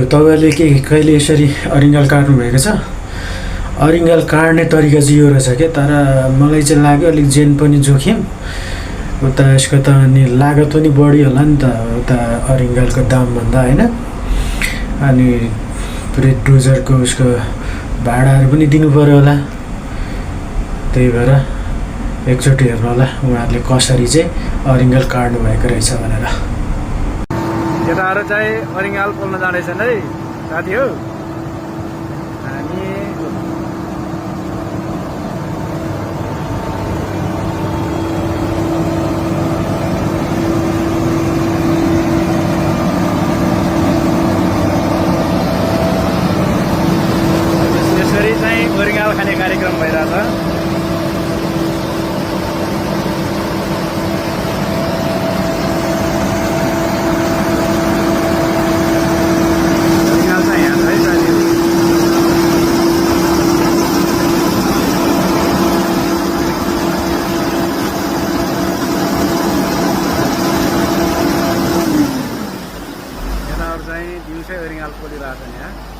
तपाईँले कहिले यसरी अरिङ्गाल काट्नु भएको छ? अरिङ्गाल काट्ने तरिका चाहिँ यो रहेछ क्या, तर मलाई चाहिँ लाग्यो अलिक जेन पनि जोखिम उता, यसको त अनि लागत पनि बढी होला नि त उता अरिङ्गालको दामभन्दा होइन। अनि पुरै डोजरको उसको भाडाहरू पनि दिनु पऱ्यो होला, त्यही भएर एकचोटि हेर्नु होला उहाँहरूले कसरी चाहिँ अरिङ्गाल काट्नु भएको रहेछ भनेर। केटाहरू चाहिँ अरिङ्गाल पोल्न जाँदैछन् है साथी हो। अनि यसरी चाहिँ अरिङ्गाल खाने कार्यक्रम भइरहेछ। दिउँसै अरिङ्गाल पोलिरहेछन् यहाँ।